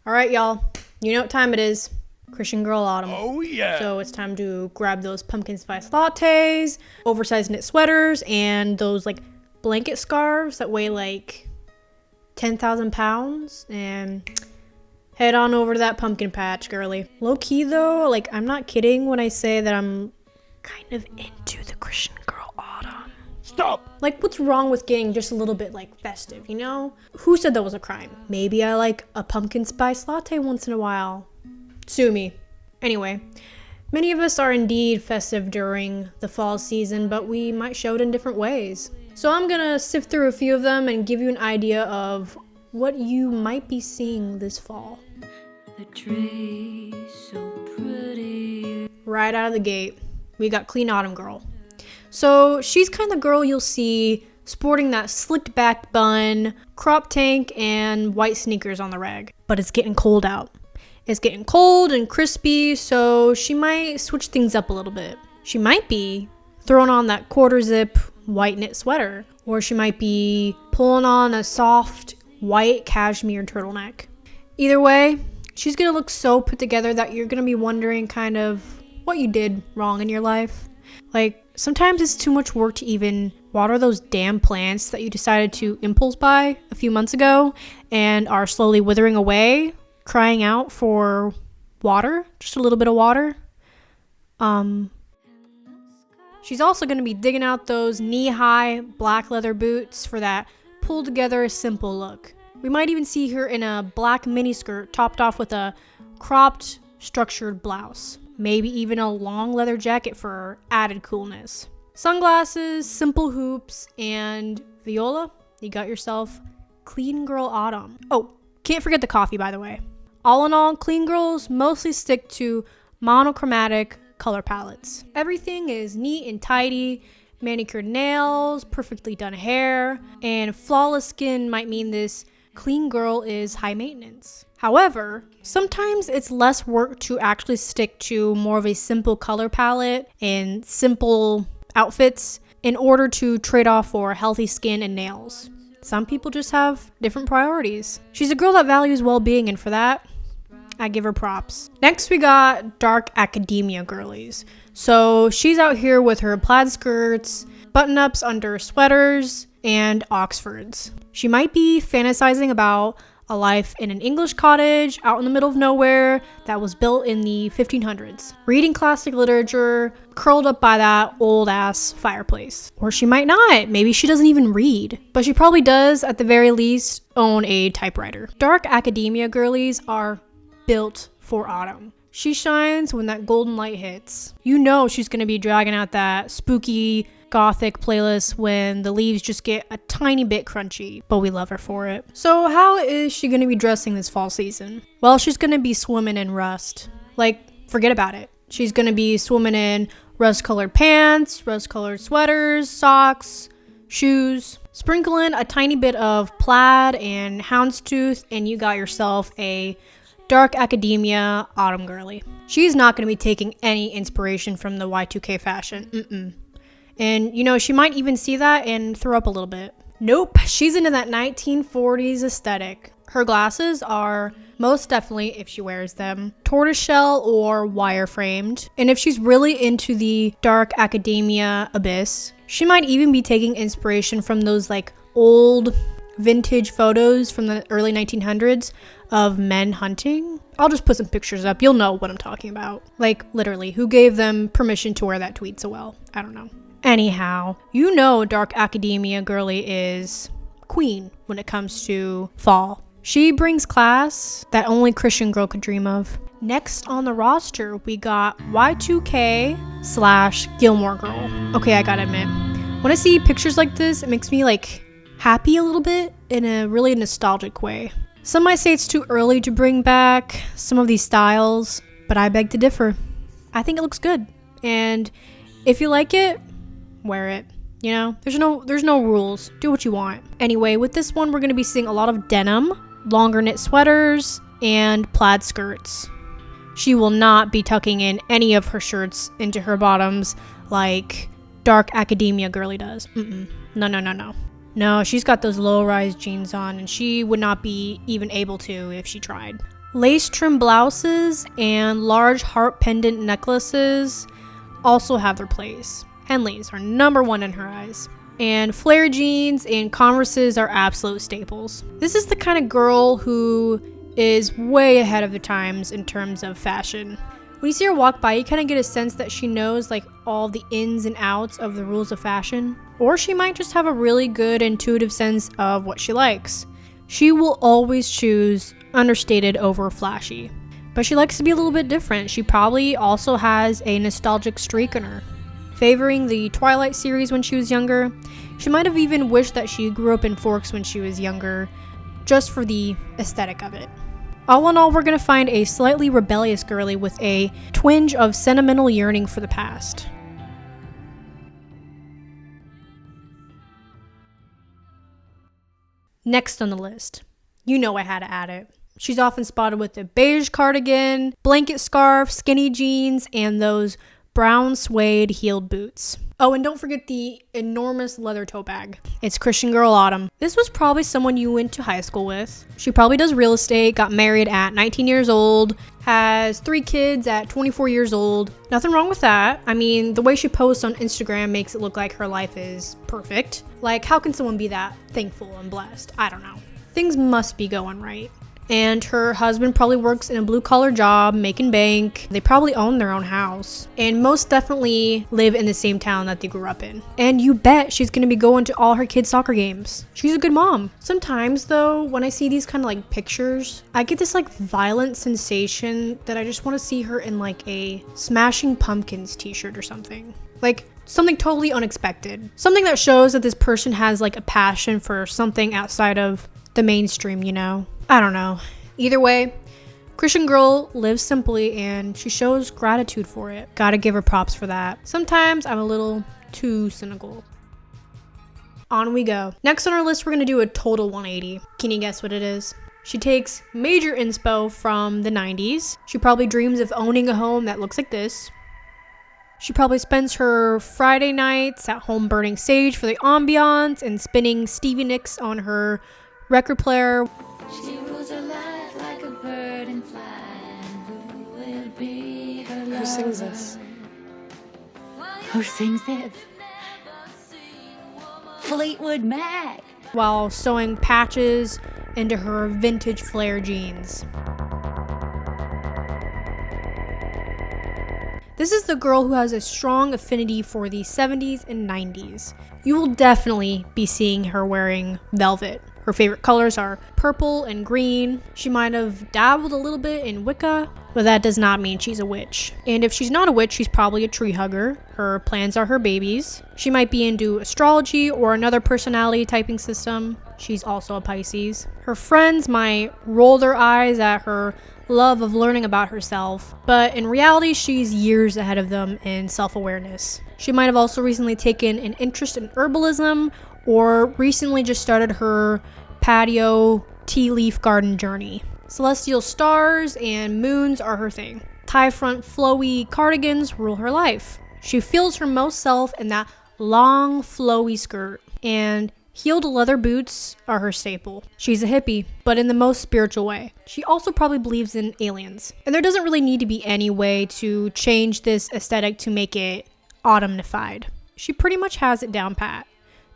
All right, y'all. You know what time it is. Christian Girl Autumn. Oh, yeah. So it's time to grab those pumpkin spice lattes, oversized knit sweaters, and those like blanket scarves that weigh like 10,000 pounds and head on over to that pumpkin patch, girly. Low key though, like I'm not kidding when I say that I'm kind of into the Christian Girl Autumn. Stop! Like, what's wrong with getting just a little bit like festive, you know? Who said that was a crime? Maybe I like a pumpkin spice latte once in a while. Sue me. Anyway, many of us are indeed festive during the fall season, but we might show it in different ways. So I'm gonna sift through a few of them and give you an idea of what you might be seeing this fall. The tree's so pretty. Right out of the gate, we got Clean Autumn Girl. So she's kind of the girl you'll see sporting that slicked back bun, crop tank, and white sneakers on the reg. But it's getting cold out. It's getting cold and crispy, so she might switch things up a little bit. She might be throwing on that quarter zip white knit sweater, or she might be pulling on a soft white cashmere turtleneck. Either way, she's gonna look so put together that you're gonna be wondering kind of what you did wrong in your life. Like, sometimes it's too much work to even water those damn plants that you decided to impulse buy a few months ago and are slowly withering away, crying out for water, just a little bit of water. She's also going to be digging out those knee-high black leather boots for that pulled together simple look. We might even see her in a black miniskirt topped off with a cropped structured blouse. Maybe even a long leather jacket for added coolness. Sunglasses, simple hoops, and Viola, you got yourself Clean Girl Autumn. Oh, can't forget the coffee, by the way. All in all, clean girls mostly stick to monochromatic color palettes. Everything is neat and tidy, manicured nails, perfectly done hair, and flawless skin might mean this clean girl is high maintenance. However, sometimes it's less work to actually stick to more of a simple color palette and simple outfits in order to trade off for healthy skin and nails. Some people just have different priorities. She's a girl that values well-being, and for that, I give her props. Next, we got dark academia girlies. So she's out here with her plaid skirts, button-ups under sweaters, and Oxfords. She might be fantasizing about a life in an English cottage out in the middle of nowhere that was built in the 1500s, reading classic literature, curled up by that old-ass fireplace. Or she might not. Maybe she doesn't even read. But she probably does, at the very least, own a typewriter. Dark academia girlies are built for autumn. She shines when that golden light hits. You know she's going to be dragging out that spooky gothic playlist when the leaves just get a tiny bit crunchy, but we love her for it. So how is she going to be dressing this fall season? Well, she's going to be swimming in rust. Like, forget about it. She's going to be swimming in rust-colored pants, rust-colored sweaters, socks, shoes. Sprinkle in a tiny bit of plaid and houndstooth, and you got yourself a dark academia autumn girly. She's not going to be taking any inspiration from the Y2K fashion. And, you know, she might even see that and throw up a little bit. Nope, she's into that 1940s aesthetic. Her glasses are most definitely, if she wears them, tortoiseshell or wire-framed. And if she's really into the dark academia abyss, she might even be taking inspiration from those, like, old vintage photos from the early 1900s of men hunting. I'll just put some pictures up. You'll know what I'm talking about. Like, literally, who gave them permission to wear that tweed so well? I don't know. Anyhow, you know dark academia girly is queen when it comes to fall. She brings class that only Christian girl could dream of. Next on the roster, we got Y2K / Gilmore Girl. Okay, I gotta admit, when I see pictures like this, it makes me like happy a little bit in a really nostalgic way. Some might say it's too early to bring back some of these styles, but I beg to differ. I think it looks good, and if you like it, wear it. You know, there's no rules. Do what you want. Anyway, with this one, we're going to be seeing a lot of denim, longer knit sweaters, and plaid skirts. She will not be tucking in any of her shirts into her bottoms like dark academia girly does. No. No, she's got those low-rise jeans on, and she would not be even able to if she tried. Lace trim blouses and large heart pendant necklaces also have their place. Henleys are number one in her eyes. And flare jeans and Converses are absolute staples. This is the kind of girl who is way ahead of the times in terms of fashion. When you see her walk by, you kind of get a sense that she knows like all the ins and outs of the rules of fashion. Or she might just have a really good intuitive sense of what she likes. She will always choose understated over flashy. But she likes to be a little bit different. She probably also has a nostalgic streak in her. Favoring the Twilight series when she was younger, she might have even wished that she grew up in Forks when she was younger, just for the aesthetic of it. All in all, we're going to find a slightly rebellious girly with a twinge of sentimental yearning for the past. Next on the list, you know I had to add it. She's often spotted with a beige cardigan, blanket scarf, skinny jeans, and those brown suede heeled boots. Oh, and don't forget the enormous leather tote bag. It's Christian Girl Autumn. This was probably someone you went to high school with. She probably does real estate, got married at 19 years old, has 3 kids at 24 years old. Nothing wrong with that. I mean, the way she posts on Instagram makes it look like her life is perfect. Like, how can someone be that thankful and blessed? I don't know. Things must be going right. And her husband probably works in a blue-collar job, making bank. They probably own their own house. And most definitely live in the same town that they grew up in. And you bet she's gonna be going to all her kids' soccer games. She's a good mom. Sometimes, though, when I see these kind of like pictures, I get this like violent sensation that I just want to see her in like a Smashing Pumpkins t-shirt or something. Like, something totally unexpected. Something that shows that this person has like a passion for something outside of the mainstream, you know? I don't know. Either way, Christian Girl lives simply and she shows gratitude for it. Gotta give her props for that. Sometimes I'm a little too cynical. On we go. Next on our list, we're gonna do a total 180. Can you guess what it is? She takes major inspo from the 90s. She probably dreams of owning a home that looks like this. She probably spends her Friday nights at home burning sage for the ambiance and spinning Stevie Nicks on her record player. She rules her life like a bird and flying. Who will be her lover? Who sings this? Who sings this? Fleetwood Mac. While sewing patches into her vintage flare jeans. This is the girl who has a strong affinity for the 70s and 90s. You will definitely be seeing her wearing velvet. Her favorite colors are purple and green. She might have dabbled a little bit in Wicca, but that does not mean she's a witch. And if she's not a witch, she's probably a tree hugger. Her plans are her babies. She might be into astrology or another personality typing system. She's also a Pisces. Her friends might roll their eyes at her love of learning about herself, but in reality, she's years ahead of them in self-awareness. She might have also recently taken an interest in herbalism or recently just started her patio tea leaf garden journey. Celestial stars and moons are her thing. Tie front flowy cardigans rule her life. She feels her most self in that long flowy skirt, and heeled leather boots are her staple. She's a hippie, but in the most spiritual way. She also probably believes in aliens. And there doesn't really need to be any way to change this aesthetic to make it autumnified. She pretty much has it down pat.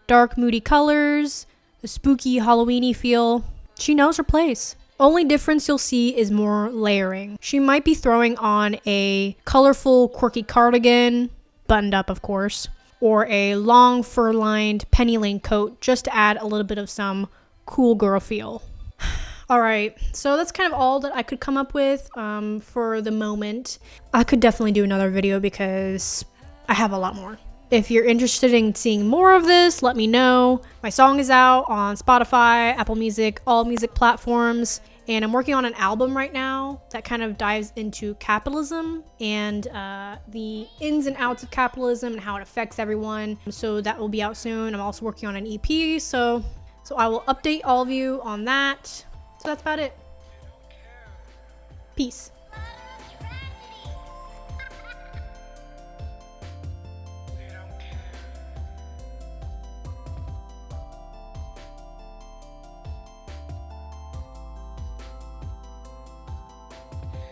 Dark, moody colors, the spooky Halloween-y feel. She knows her place. Only difference you'll see is more layering. She might be throwing on a colorful, quirky cardigan, buttoned up of course, or a long fur-lined penny lane coat just to add a little bit of some cool girl feel. Alright, so that's kind of all that I could come up with for the moment. I could definitely do another video because I have a lot more. If you're interested in seeing more of this, let me know. My song is out on Spotify, Apple Music, all music platforms, and I'm working on an album right now that kind of dives into capitalism and the ins and outs of capitalism and how it affects everyone. So that will be out soon. I'm also working on an EP, so I will update all of you on that. So that's about it. Peace.